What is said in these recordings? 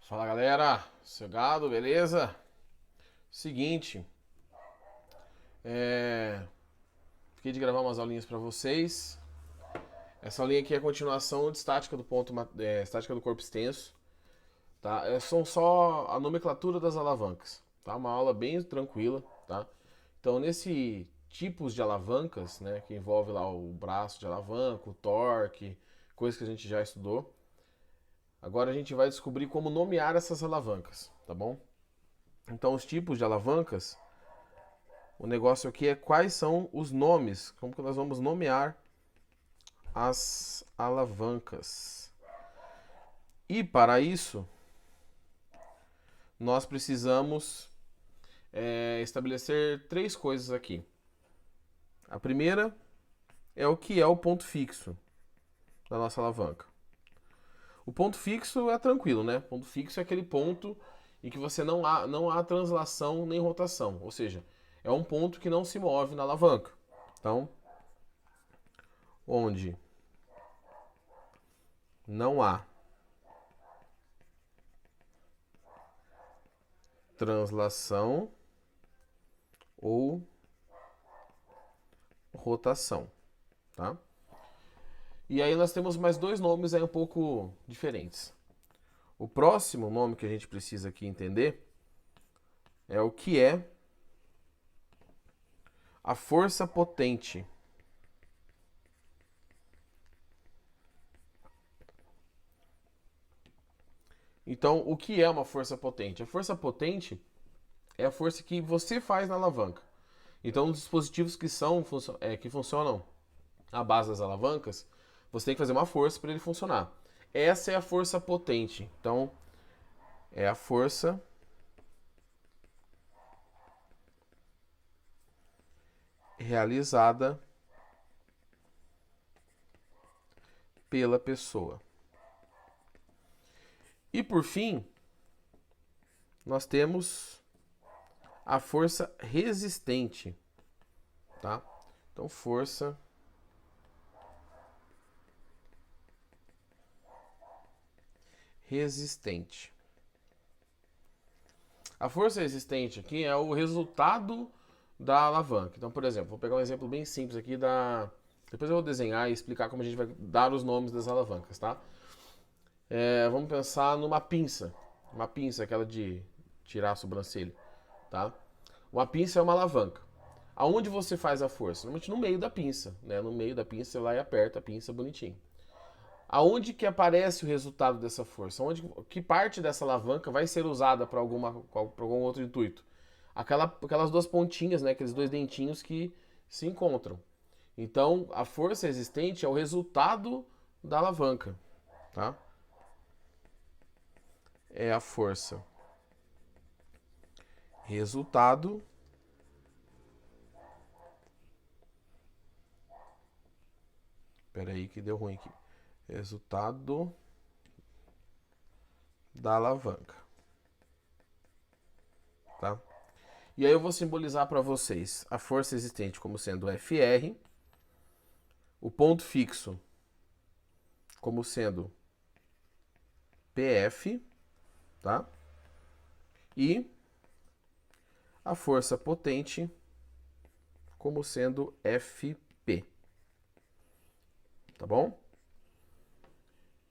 Fala galera, sossegado, beleza? Seguinte, fiquei de gravar umas aulinhas pra vocês. Essa aulinha aqui é a continuação de estática do estática do corpo extenso, tá? São só a nomenclatura das alavancas, tá? Uma aula bem tranquila, tá? Então nesse tipos de alavancas, né, que envolve lá o braço de alavanca, o torque, coisas que a gente já estudou. Agora a gente vai descobrir como nomear essas alavancas, tá bom? Então os tipos de alavancas. O negócio aqui é quais são os nomes, como que nós vamos nomear as alavancas. E para isso, nós precisamos estabelecer três coisas aqui. A primeira é o que é o ponto fixo da nossa alavanca. O ponto fixo é tranquilo, né? O ponto fixo é aquele ponto em que você não há translação nem rotação, ou seja, é um ponto que não se move na alavanca. Então, onde não há translação ou rotação, tá? E aí nós temos mais dois nomes aí um pouco diferentes. O próximo nome que a gente precisa aqui entender é o que é a força potente. Então, o que é uma força potente? A força potente é a força que você faz na alavanca. Então, os dispositivos que funcionam à base das alavancas, você tem que fazer uma força para ele funcionar. Essa é a força potente. Então, é a força realizada pela pessoa. E por fim, nós temos a força resistente, tá? Então, força resistente. A força resistente aqui é o resultado da alavanca. Então, por exemplo, vou pegar um exemplo bem simples aqui da. Depois eu vou desenhar e explicar como a gente vai dar os nomes das alavancas, tá? Vamos pensar numa pinça. Uma pinça, aquela de tirar a sobrancelha, tá? Uma pinça é uma alavanca. Aonde você faz a força? Normalmente no meio da pinça, né? No meio da pinça você vai e aperta a pinça bonitinho. Aonde que aparece o resultado dessa força? Que parte dessa alavanca vai ser usada para algum outro intuito? Aquelas duas pontinhas, né? Aqueles dois dentinhos que se encontram. Então, a força existente é o resultado da alavanca, tá? É a força resultado. Espera aí que deu ruim aqui. Resultado da alavanca, tá? E aí eu vou simbolizar para vocês a força existente como sendo Fr, o ponto fixo como sendo PF, tá? E a força potente como sendo FP, tá bom?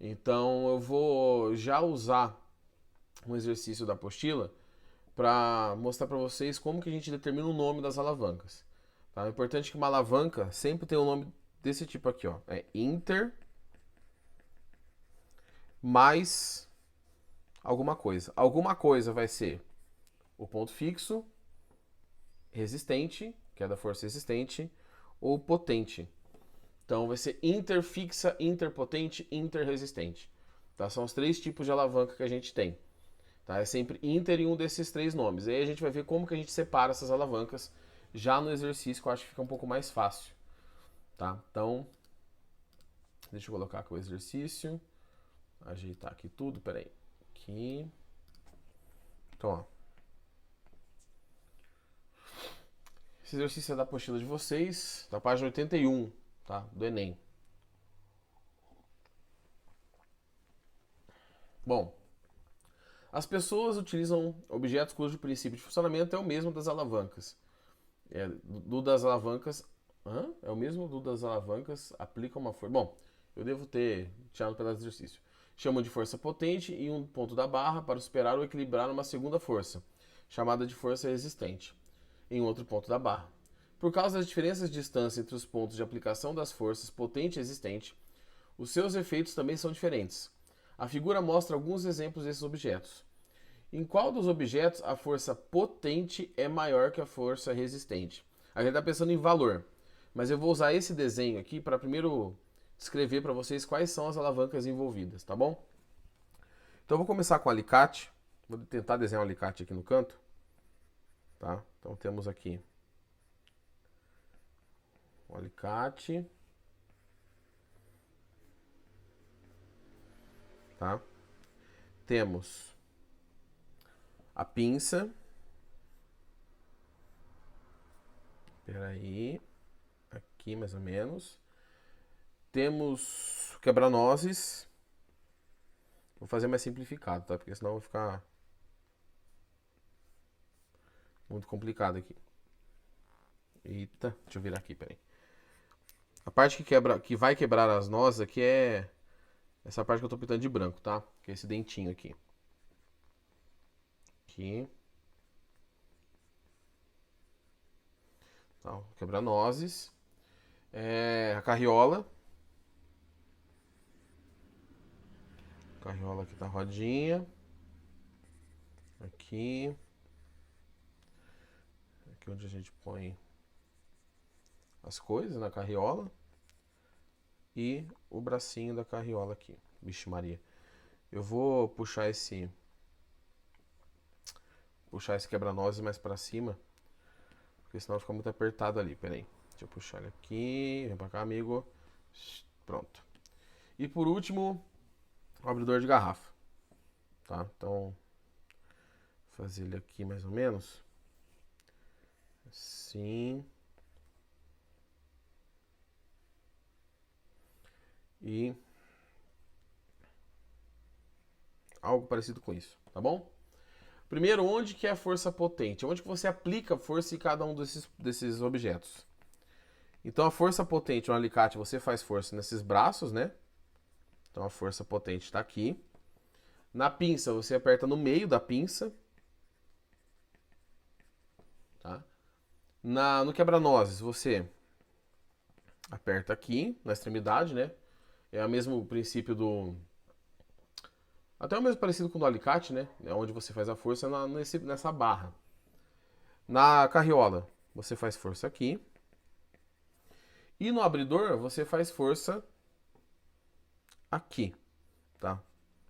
Então eu vou já usar um exercício da apostila para mostrar para vocês como que a gente determina o nome das alavancas. Tá? É importante que uma alavanca sempre tenha um nome desse tipo aqui, ó. É Inter mais alguma coisa. Alguma coisa vai ser o ponto fixo, resistente, que é da força resistente, ou potente. Então vai ser interfixa, interpotente, interresistente. Tá? São os três tipos de alavanca que a gente tem. Tá? É sempre inter em um desses três nomes. Aí a gente vai ver como que a gente separa essas alavancas já no exercício, que eu acho que fica um pouco mais fácil. Tá? Então, deixa eu colocar aqui o exercício. Ajeitar aqui tudo, peraí. Aqui. Então, ó. Esse exercício é da apostila de vocês, da página 81, tá? Do Enem. Bom, As pessoas utilizam objetos cujo princípio de funcionamento é o mesmo das alavancas. Do das alavancas... É o mesmo do das alavancas, aplica uma força... Bom, eu devo ter tirado um pedaço do exercício. Chamam de força potente em um ponto da barra para superar ou equilibrar uma segunda força, chamada de força resistente, em outro ponto da barra. Por causa das diferenças de distância entre os pontos de aplicação das forças potente e resistente, os seus efeitos também são diferentes. A figura mostra alguns exemplos desses objetos. Em qual dos objetos a força potente é maior que a força resistente? A gente está pensando em valor, mas eu vou usar esse desenho aqui para primeiro descrever para vocês quais são as alavancas envolvidas, tá bom? Então eu vou começar com o alicate. Vou tentar desenhar um alicate aqui no canto. Tá? Então temos aqui o alicate. Tá? Temos a pinça. Espera aí. Aqui mais ou menos. Temos quebra-nozes. Vou fazer mais simplificado, tá? Porque senão vai ficar muito complicado aqui. Eita, deixa eu virar aqui, peraí. A parte que vai quebrar as nozes aqui é essa parte que eu tô pintando de branco, tá? Que é esse dentinho aqui. Aqui. Então, quebra-nozes. A carriola. Carriola aqui tá rodinha. Aqui. Aqui onde a gente põe as coisas na carriola. E o bracinho da carriola aqui. Vixe Maria. Eu vou puxar esse quebra-nozes mais pra cima. Porque senão fica muito apertado ali. Pera aí. Deixa eu puxar ele aqui. Vem pra cá, amigo. Pronto. E por último, o abridor de garrafa. Tá? Então, vou fazer ele aqui mais ou menos. Assim. E algo parecido com isso, tá bom? Primeiro, onde que é a força potente? Onde que você aplica força em cada um desses objetos? Então, a força potente no alicate, você faz força nesses braços, né? Então, a força potente está aqui. Na pinça, você aperta no meio da pinça. Tá? No quebra-nozes, você aperta aqui, na extremidade, né? É o mesmo princípio do... Até o mesmo parecido com o do alicate, né? É onde você faz a força nessa barra. Na carriola, você faz força aqui. E no abridor, você faz força aqui, tá?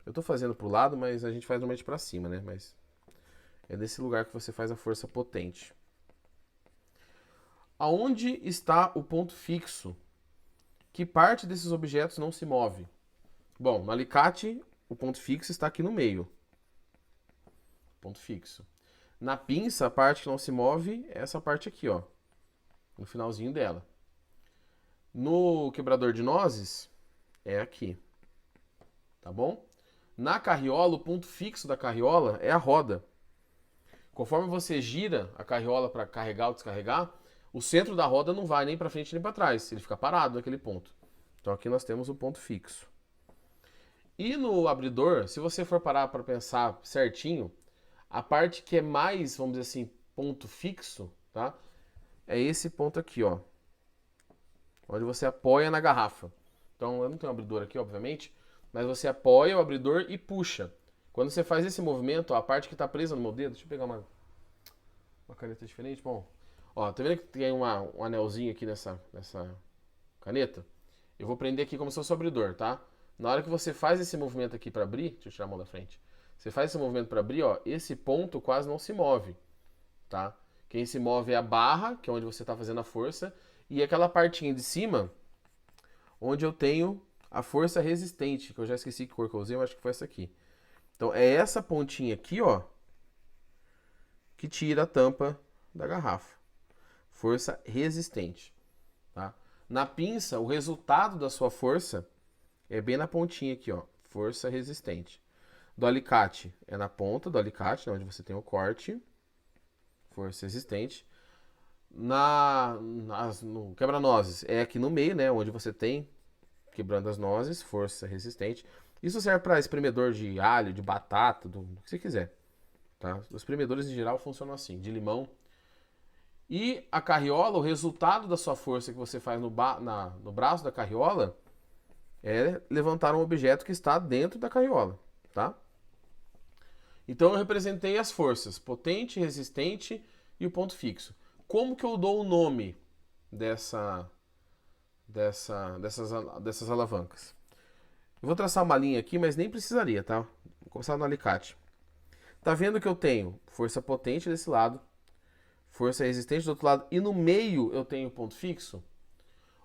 Eu tô fazendo pro lado, mas a gente faz normalmente pra cima, né? Mas é nesse lugar que você faz a força potente. Aonde está o ponto fixo? Que parte desses objetos não se move? Bom, no alicate, o ponto fixo está aqui no meio. Ponto fixo. Na pinça, a parte que não se move é essa parte aqui, ó. No finalzinho dela. No quebrador de nozes, é aqui. Tá bom? Na carriola, o ponto fixo da carriola é a roda. Conforme você gira a carriola para carregar ou descarregar, o centro da roda não vai nem para frente nem para trás. Ele fica parado naquele ponto. Então aqui nós temos o ponto fixo. E no abridor, se você for parar para pensar certinho, a parte que é mais, vamos dizer assim, ponto fixo, tá? É esse ponto aqui, ó. Onde você apoia na garrafa. Então eu não tenho um abridor aqui, obviamente, mas você apoia o abridor e puxa. Quando você faz esse movimento, ó, a parte que está presa no meu dedo, deixa eu pegar uma caneta diferente. Bom, ó, tá vendo que tem um anelzinho aqui nessa caneta? Eu vou prender aqui como se fosse o abridor, tá? Na hora que você faz esse movimento aqui para abrir, deixa eu tirar a mão da frente. Você faz esse movimento para abrir, ó, esse ponto quase não se move, tá? Quem se move é a barra, que é onde você está fazendo a força, e aquela partinha de cima, onde eu tenho a força resistente, que eu já esqueci que cor que eu usei, eu acho que foi essa aqui. Então é essa pontinha aqui, ó, que tira a tampa da garrafa. Força resistente, tá? Na pinça, o resultado da sua força é bem na pontinha aqui, ó, força resistente. do alicate é na ponta do alicate, né, onde você tem o corte, força resistente. No quebra-nozes é aqui no meio, né, onde você tem, quebrando as nozes, força resistente. Isso serve para espremedor de alho, de batata, do que você quiser. Tá? Os espremedores em geral funcionam assim, de limão. E a carriola, o resultado da sua força que você faz no braço da carriola é levantar um objeto que está dentro da carriola, tá? Então eu representei as forças, potente, resistente e o ponto fixo. Como que eu dou o nome dessas alavancas? Eu vou traçar uma linha aqui, mas nem precisaria, tá? Vou começar no alicate. Tá vendo que eu tenho força potente desse lado, força resistente do outro lado, e no meio eu tenho ponto fixo?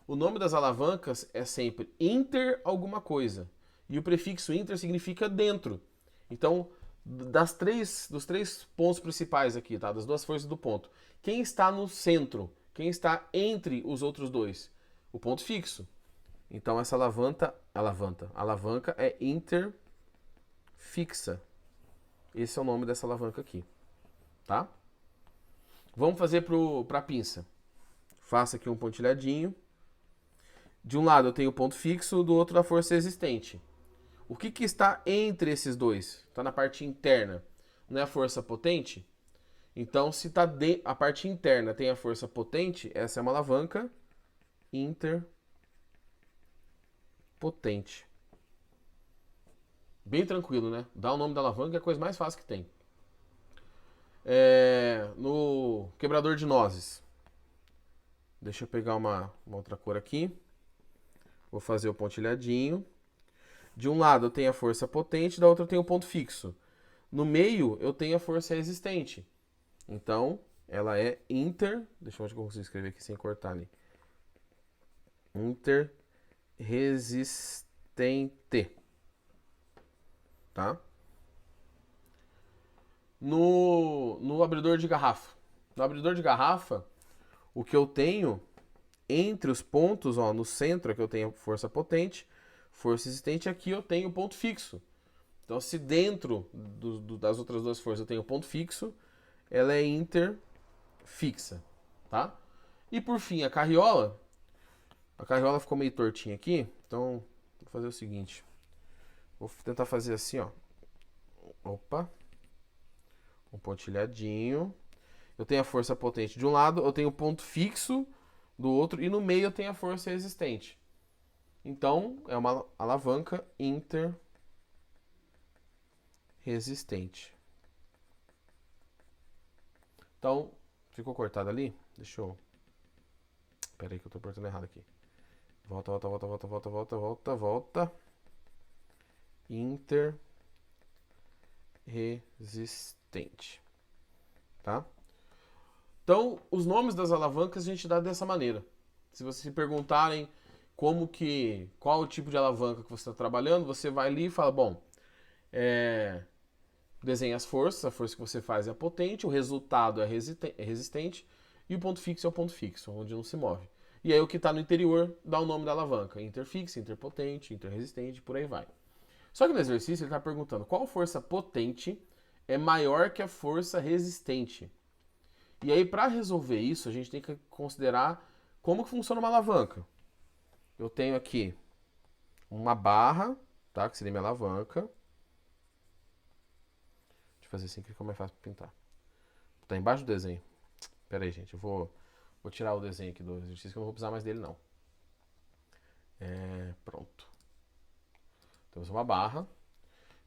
O nome das alavancas é sempre inter alguma coisa. E o prefixo inter significa dentro. Então, dos três pontos principais aqui, tá? Das duas forças do ponto. Quem está no centro? Quem está entre os outros dois? O ponto fixo. Então essa alavanca é interfixa. Esse é o nome dessa alavanca aqui, tá? Vamos fazer para a pinça. Faça aqui um pontilhadinho. De um lado eu tenho o ponto fixo, do outro a força existente. O que está entre esses dois? Está na parte interna. Não é a força potente? Então, se tá a parte interna tem a força potente, essa é uma alavanca interpotente. Bem tranquilo, né? Dá o nome da alavanca é a coisa mais fácil que tem. No quebrador de nozes. Deixa eu pegar uma outra cor aqui. Vou fazer o pontilhadinho. De um lado eu tenho a força potente, da outra eu tenho o ponto fixo. No meio eu tenho a força resistente. Então, ela é deixa eu ver se eu consigo escrever aqui sem cortar ali. Interresistente. Tá? No abridor de garrafa. No abridor de garrafa, o que eu tenho entre os pontos, ó, no centro aqui eu tenho força potente, força resistente, aqui eu tenho ponto fixo. Então, se dentro das outras duas forças eu tenho ponto fixo, ela é interfixa, tá? E por fim, a carriola ficou meio tortinha aqui, então vou fazer o seguinte. Vou tentar fazer assim, ó. Opa. Um pontilhadinho. Eu tenho a força potente de um lado, eu tenho o ponto fixo do outro, e no meio eu tenho a força resistente. Então, é uma alavanca interresistente. Então, ficou cortado ali? Deixa eu... Pera aí que eu tô apertando errado aqui. Volta. Interresistente. Tá? Então, os nomes das alavancas a gente dá dessa maneira. Se vocês se perguntarem qual o tipo de alavanca que você está trabalhando, você vai ali e fala, bom, desenha as forças, a força que você faz é potente, o resultado é resistente e o ponto fixo é o ponto fixo, onde não se move. E aí o que está no interior dá o nome da alavanca, interfixa, interpotente, interresistente, por aí vai. Só que no exercício ele está perguntando qual força potente é maior que a força resistente. E aí, para resolver isso, a gente tem que considerar como que funciona uma alavanca. Eu tenho aqui uma barra, tá? Que seria minha alavanca. Deixa eu fazer assim que fica mais fácil para pintar. Tá embaixo do desenho. Pera aí, gente. Eu vou tirar o desenho aqui do exercício, que eu não vou precisar mais dele, não. Pronto. Temos uma barra.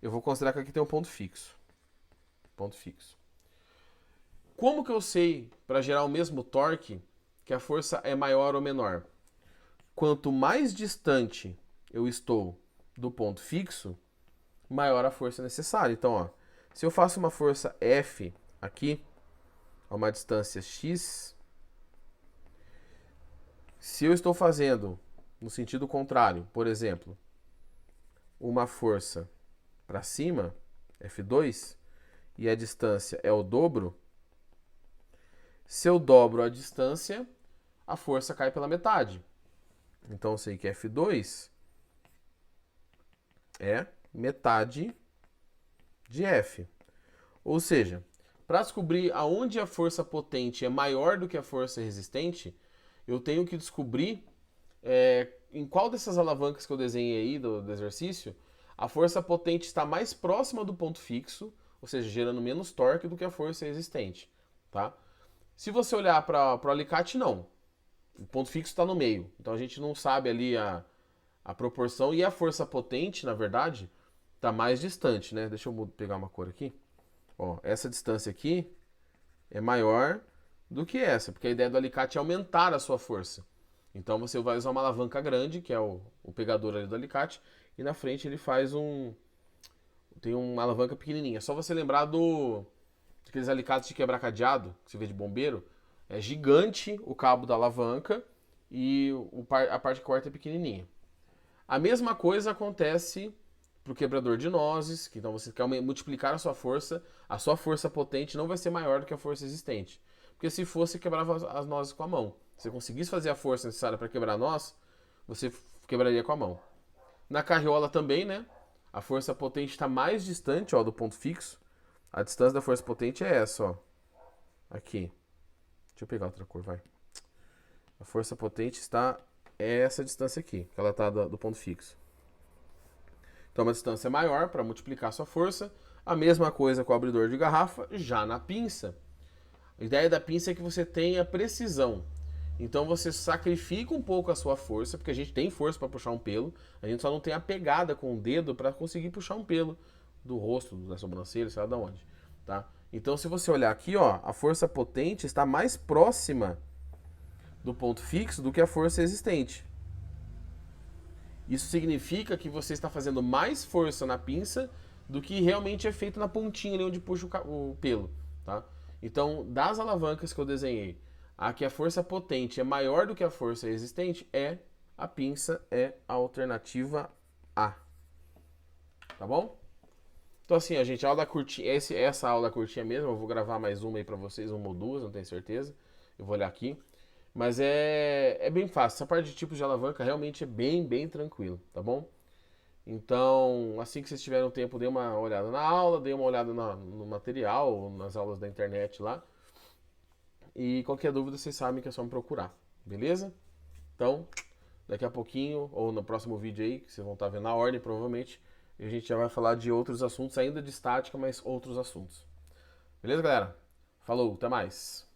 Eu vou considerar que aqui tem um ponto fixo. Ponto fixo. Como que eu sei, para gerar o mesmo torque, que a força é maior ou menor? Quanto mais distante eu estou do ponto fixo, maior a força necessária. Então, ó, se eu faço uma força F aqui, a uma distância x, se eu estou fazendo no sentido contrário, por exemplo, uma força para cima, F2, e a distância é o dobro, se eu dobro a distância, a força cai pela metade. Então eu sei que F2 é metade de F. Ou seja, para descobrir aonde a força potente é maior do que a força resistente, eu tenho que descobrir em qual dessas alavancas que eu desenhei aí do exercício, a força potente está mais próxima do ponto fixo, ou seja, gerando menos torque do que a força resistente. Tá? Se você olhar para o alicate, não. O ponto fixo está no meio. Então a gente não sabe ali a proporção. E a força potente, na verdade, está mais distante, né? Deixa eu pegar uma cor aqui. Ó, essa distância aqui é maior do que essa, porque a ideia do alicate é aumentar a sua força. Então você vai usar uma alavanca grande, que é o pegador ali do alicate, e na frente ele faz tem uma alavanca pequenininha. É só você lembrar daqueles alicates de quebrar cadeado, que você vê de bombeiro. É gigante o cabo da alavanca e a parte que corta é pequenininha. A mesma coisa acontece para o quebrador de nozes, que então você quer multiplicar a sua força potente não vai ser maior do que a força existente. Porque se fosse, quebrava as nozes com a mão. Se você conseguisse fazer a força necessária para quebrar a noz, você quebraria com a mão. Na carriola também, né? A força potente está mais distante, ó, do ponto fixo. A distância da força potente é essa, ó. Aqui. Deixa eu pegar outra cor, vai. A força potente está essa distância aqui, que ela está do ponto fixo. Então, uma distância maior para multiplicar a sua força. A mesma coisa com o abridor de garrafa, já na pinça. A ideia da pinça é que você tenha precisão. Então você sacrifica um pouco a sua força, porque a gente tem força para puxar um pelo, a gente só não tem a pegada com o dedo para conseguir puxar um pelo do rosto, da sobrancelha, sei lá de onde, tá? Então se você olhar aqui, ó, a força potente está mais próxima do ponto fixo do que a força existente. Isso significa que você está fazendo mais força na pinça do que realmente é feito na pontinha ali onde puxa o pelo, tá? Então, das alavancas que eu desenhei, a que a força potente é maior do que a força existente a pinça é a alternativa A. Tá bom? Então assim, a gente, a aula curtinha, essa aula curtinha mesmo, eu vou gravar mais uma aí pra vocês, uma ou duas, não tenho certeza. Eu vou olhar aqui. Mas é bem fácil. Essa parte de tipos de alavanca realmente é bem tranquilo, tá bom? Então, assim que vocês tiverem tempo, dê uma olhada na aula, dê uma olhada no material, nas aulas da internet lá. E qualquer dúvida, vocês sabem que é só me procurar, beleza? Então, daqui a pouquinho, ou no próximo vídeo aí, que vocês vão estar vendo na ordem, provavelmente, a gente já vai falar de outros assuntos, ainda de estática, mas outros assuntos. Beleza, galera? Falou, até mais!